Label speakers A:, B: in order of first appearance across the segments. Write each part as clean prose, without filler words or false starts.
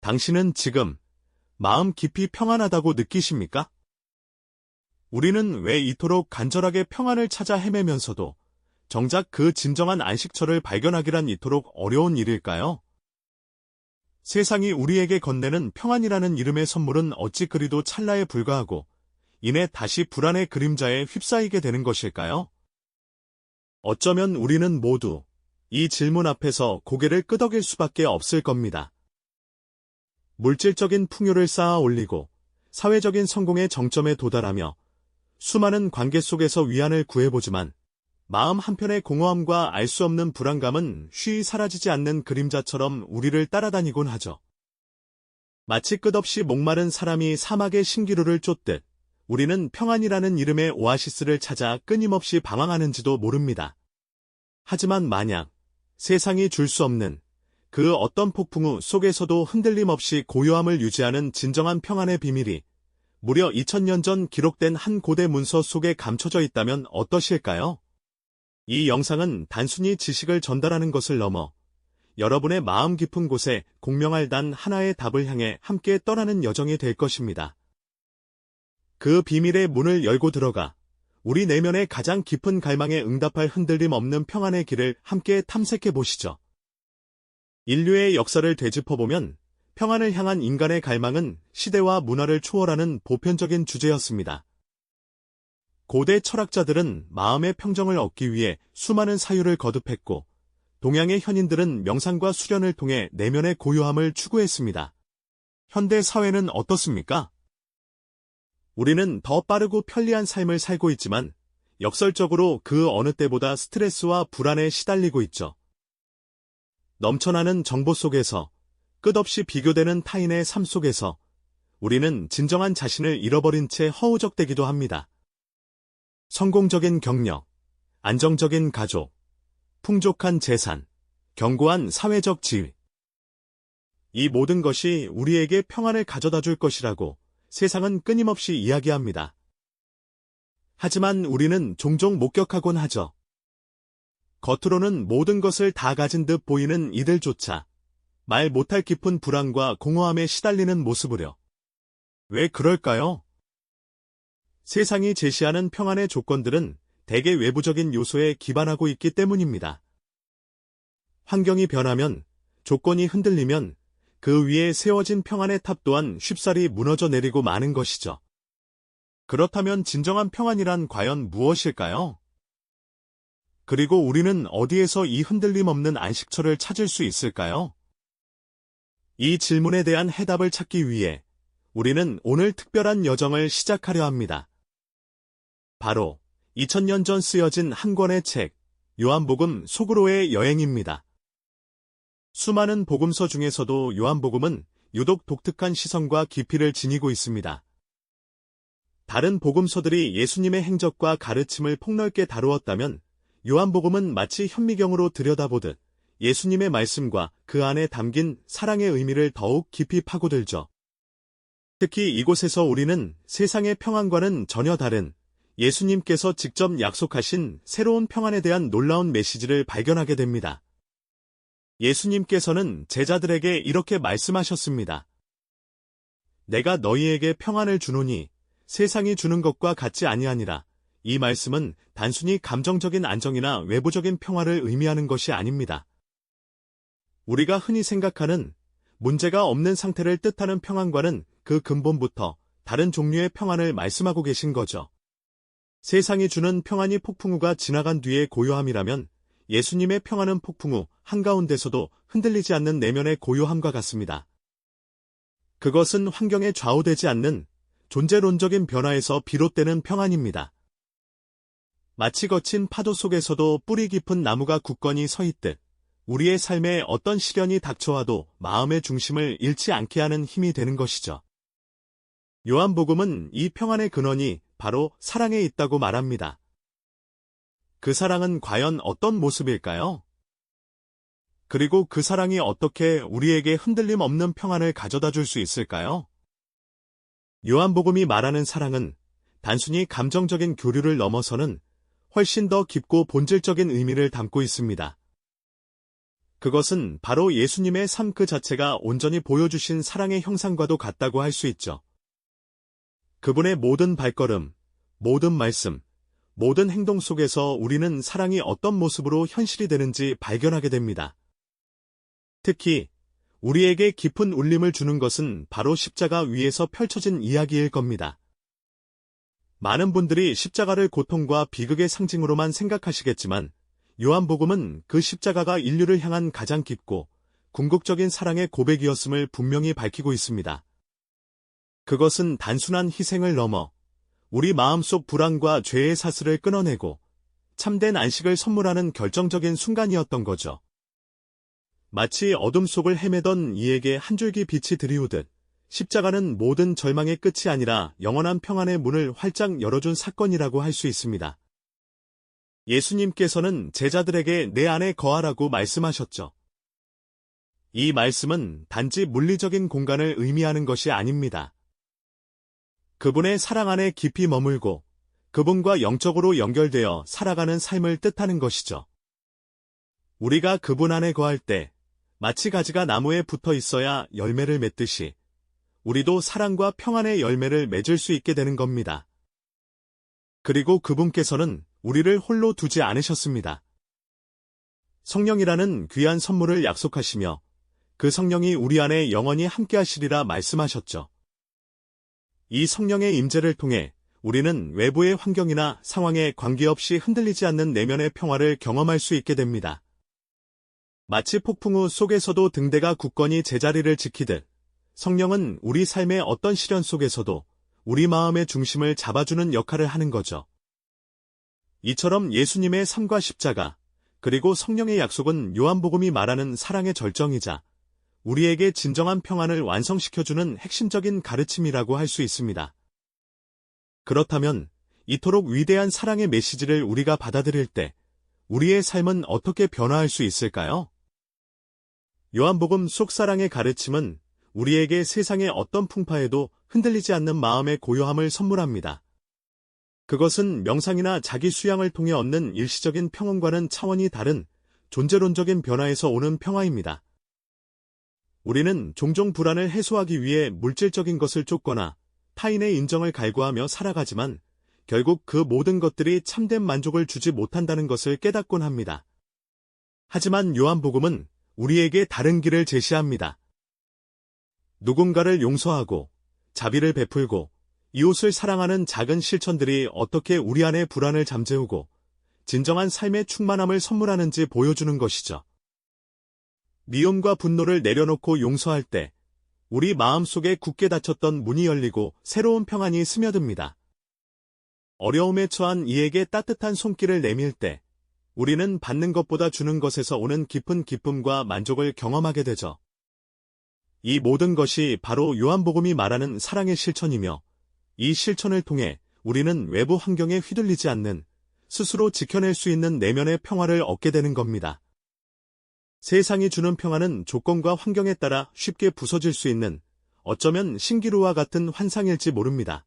A: 당신은 지금 마음 깊이 평안하다고 느끼십니까? 우리는 왜 이토록 간절하게 평안을 찾아 헤매면서도 정작 그 진정한 안식처를 발견하기란 이토록 어려운 일일까요? 세상이 우리에게 건네는 평안이라는 이름의 선물은 어찌 그리도 찰나에 불과하고 이내 다시 불안의 그림자에 휩싸이게 되는 것일까요? 어쩌면 우리는 모두 이 질문 앞에서 고개를 끄덕일 수밖에 없을 겁니다. 물질적인 풍요를 쌓아 올리고 사회적인 성공의 정점에 도달하며 수많은 관계 속에서 위안을 구해보지만 마음 한편의 공허함과 알 수 없는 불안감은 쉬이 사라지지 않는 그림자처럼 우리를 따라다니곤 하죠. 마치 끝없이 목마른 사람이 사막의 신기루를 쫓듯 우리는 평안이라는 이름의 오아시스를 찾아 끊임없이 방황하는지도 모릅니다. 하지만 만약 세상이 줄 수 없는 그 어떤 폭풍우 속에서도 흔들림 없이 고요함을 유지하는 진정한 평안의 비밀이 무려 2000년 전 기록된 한 고대 문서 속에 감춰져 있다면 어떠실까요? 이 영상은 단순히 지식을 전달하는 것을 넘어 여러분의 마음 깊은 곳에 공명할 단 하나의 답을 향해 함께 떠나는 여정이 될 것입니다. 그 비밀의 문을 열고 들어가 우리 내면의 가장 깊은 갈망에 응답할 흔들림 없는 평안의 길을 함께 탐색해 보시죠. 인류의 역사를 되짚어보면 평안을 향한 인간의 갈망은 시대와 문화를 초월하는 보편적인 주제였습니다. 고대 철학자들은 마음의 평정을 얻기 위해 수많은 사유를 거듭했고, 동양의 현인들은 명상과 수련을 통해 내면의 고요함을 추구했습니다. 현대 사회는 어떻습니까? 우리는 더 빠르고 편리한 삶을 살고 있지만, 역설적으로 그 어느 때보다 스트레스와 불안에 시달리고 있죠. 넘쳐나는 정보 속에서, 끝없이 비교되는 타인의 삶 속에서 우리는 진정한 자신을 잃어버린 채 허우적대기도 합니다. 성공적인 경력, 안정적인 가족, 풍족한 재산, 견고한 사회적 지위. 이 모든 것이 우리에게 평안을 가져다 줄 것이라고 세상은 끊임없이 이야기합니다. 하지만 우리는 종종 목격하곤 하죠. 겉으로는 모든 것을 다 가진 듯 보이는 이들조차 말 못할 깊은 불안과 공허함에 시달리는 모습으려. 왜 그럴까요? 세상이 제시하는 평안의 조건들은 대개 외부적인 요소에 기반하고 있기 때문입니다. 환경이 변하면, 조건이 흔들리면 그 위에 세워진 평안의 탑 또한 쉽사리 무너져 내리고 마는 것이죠. 그렇다면 진정한 평안이란 과연 무엇일까요? 그리고 우리는 어디에서 이 흔들림 없는 안식처를 찾을 수 있을까요? 이 질문에 대한 해답을 찾기 위해 우리는 오늘 특별한 여정을 시작하려 합니다. 바로 2000년 전 쓰여진 한 권의 책, 요한복음 속으로의 여행입니다. 수많은 복음서 중에서도 요한복음은 유독 독특한 시선과 깊이를 지니고 있습니다. 다른 복음서들이 예수님의 행적과 가르침을 폭넓게 다루었다면 요한복음은 마치 현미경으로 들여다보듯 예수님의 말씀과 그 안에 담긴 사랑의 의미를 더욱 깊이 파고들죠. 특히 이곳에서 우리는 세상의 평안과는 전혀 다른 예수님께서 직접 약속하신 새로운 평안에 대한 놀라운 메시지를 발견하게 됩니다. 예수님께서는 제자들에게 이렇게 말씀하셨습니다. 내가 너희에게 평안을 주노니 세상이 주는 것과 같지 아니하니라. 이 말씀은 단순히 감정적인 안정이나 외부적인 평화를 의미하는 것이 아닙니다. 우리가 흔히 생각하는 문제가 없는 상태를 뜻하는 평안과는 그 근본부터 다른 종류의 평안을 말씀하고 계신 거죠. 세상이 주는 평안이 폭풍우가 지나간 뒤의 고요함이라면 예수님의 평안은 폭풍우 한가운데서도 흔들리지 않는 내면의 고요함과 같습니다. 그것은 환경에 좌우되지 않는 존재론적인 변화에서 비롯되는 평안입니다. 마치 거친 파도 속에서도 뿌리 깊은 나무가 굳건히 서 있듯 우리의 삶에 어떤 시련이 닥쳐와도 마음의 중심을 잃지 않게 하는 힘이 되는 것이죠. 요한복음은 이 평안의 근원이 바로 사랑에 있다고 말합니다. 그 사랑은 과연 어떤 모습일까요? 그리고 그 사랑이 어떻게 우리에게 흔들림 없는 평안을 가져다 줄 수 있을까요? 요한복음이 말하는 사랑은 단순히 감정적인 교류를 넘어서는 훨씬 더 깊고 본질적인 의미를 담고 있습니다. 그것은 바로 예수님의 삶 그 자체가 온전히 보여주신 사랑의 형상과도 같다고 할 수 있죠. 그분의 모든 발걸음, 모든 말씀, 모든 행동 속에서 우리는 사랑이 어떤 모습으로 현실이 되는지 발견하게 됩니다. 특히 우리에게 깊은 울림을 주는 것은 바로 십자가 위에서 펼쳐진 이야기일 겁니다. 많은 분들이 십자가를 고통과 비극의 상징으로만 생각하시겠지만 요한복음은 그 십자가가 인류를 향한 가장 깊고 궁극적인 사랑의 고백이었음을 분명히 밝히고 있습니다. 그것은 단순한 희생을 넘어 우리 마음속 불안과 죄의 사슬을 끊어내고 참된 안식을 선물하는 결정적인 순간이었던 거죠. 마치 어둠 속을 헤매던 이에게 한 줄기 빛이 드리우듯 십자가는 모든 절망의 끝이 아니라 영원한 평안의 문을 활짝 열어준 사건이라고 할 수 있습니다. 예수님께서는 제자들에게 내 안에 거하라고 말씀하셨죠. 이 말씀은 단지 물리적인 공간을 의미하는 것이 아닙니다. 그분의 사랑 안에 깊이 머물고 그분과 영적으로 연결되어 살아가는 삶을 뜻하는 것이죠. 우리가 그분 안에 거할 때 마치 가지가 나무에 붙어 있어야 열매를 맺듯이 우리도 사랑과 평안의 열매를 맺을 수 있게 되는 겁니다. 그리고 그분께서는 우리를 홀로 두지 않으셨습니다. 성령이라는 귀한 선물을 약속하시며 그 성령이 우리 안에 영원히 함께하시리라 말씀하셨죠. 이 성령의 임재를 통해 우리는 외부의 환경이나 상황에 관계없이 흔들리지 않는 내면의 평화를 경험할 수 있게 됩니다. 마치 폭풍우 속에서도 등대가 굳건히 제자리를 지키듯 성령은 우리 삶의 어떤 시련 속에서도 우리 마음의 중심을 잡아주는 역할을 하는 거죠. 이처럼 예수님의 삶과 십자가, 그리고 성령의 약속은 요한복음이 말하는 사랑의 절정이자 우리에게 진정한 평안을 완성시켜주는 핵심적인 가르침이라고 할 수 있습니다. 그렇다면 이토록 위대한 사랑의 메시지를 우리가 받아들일 때 우리의 삶은 어떻게 변화할 수 있을까요? 요한복음 속 사랑의 가르침은 우리에게 세상의 어떤 풍파에도 흔들리지 않는 마음의 고요함을 선물합니다. 그것은 명상이나 자기 수양을 통해 얻는 일시적인 평온과는 차원이 다른 존재론적인 변화에서 오는 평화입니다. 우리는 종종 불안을 해소하기 위해 물질적인 것을 쫓거나 타인의 인정을 갈구하며 살아가지만 결국 그 모든 것들이 참된 만족을 주지 못한다는 것을 깨닫곤 합니다. 하지만 요한복음은 우리에게 다른 길을 제시합니다. 누군가를 용서하고 자비를 베풀고 이웃을 사랑하는 작은 실천들이 어떻게 우리 안의 불안을 잠재우고 진정한 삶의 충만함을 선물하는지 보여주는 것이죠. 미움과 분노를 내려놓고 용서할 때 우리 마음속에 굳게 닫혔던 문이 열리고 새로운 평안이 스며듭니다. 어려움에 처한 이에게 따뜻한 손길을 내밀 때 우리는 받는 것보다 주는 것에서 오는 깊은 기쁨과 만족을 경험하게 되죠. 이 모든 것이 바로 요한복음이 말하는 사랑의 실천이며 이 실천을 통해 우리는 외부 환경에 휘둘리지 않는 스스로 지켜낼 수 있는 내면의 평화를 얻게 되는 겁니다. 세상이 주는 평화는 조건과 환경에 따라 쉽게 부서질 수 있는 어쩌면 신기루와 같은 환상일지 모릅니다.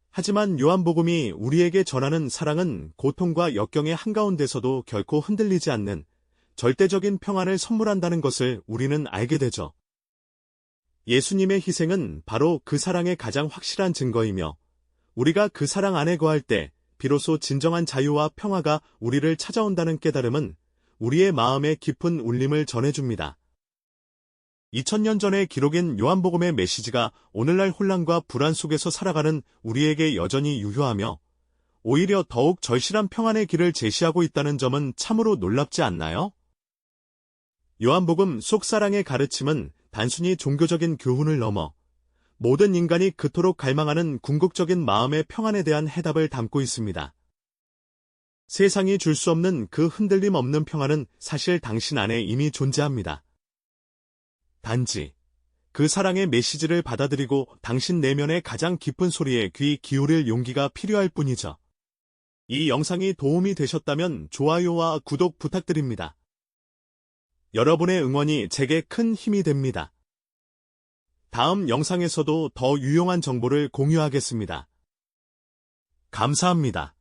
A: 하지만 요한복음이 우리에게 전하는 사랑은 고통과 역경의 한가운데서도 결코 흔들리지 않는 절대적인 평안을 선물한다는 것을 우리는 알게 되죠. 예수님의 희생은 바로 그 사랑의 가장 확실한 증거이며 우리가 그 사랑 안에 거할 때 비로소 진정한 자유와 평화가 우리를 찾아온다는 깨달음은 우리의 마음에 깊은 울림을 전해줍니다. 2000년 전의 기록인 요한복음의 메시지가 오늘날 혼란과 불안 속에서 살아가는 우리에게 여전히 유효하며 오히려 더욱 절실한 평안의 길을 제시하고 있다는 점은 참으로 놀랍지 않나요? 요한복음 속 사랑의 가르침은 단순히 종교적인 교훈을 넘어 모든 인간이 그토록 갈망하는 궁극적인 마음의 평안에 대한 해답을 담고 있습니다. 세상이 줄 수 없는 그 흔들림 없는 평안은 사실 당신 안에 이미 존재합니다. 단지 그 사랑의 메시지를 받아들이고 당신 내면의 가장 깊은 소리에 귀 기울일 용기가 필요할 뿐이죠. 이 영상이 도움이 되셨다면 좋아요와 구독 부탁드립니다. 여러분의 응원이 제게 큰 힘이 됩니다. 다음 영상에서도 더 유용한 정보를 공유하겠습니다. 감사합니다.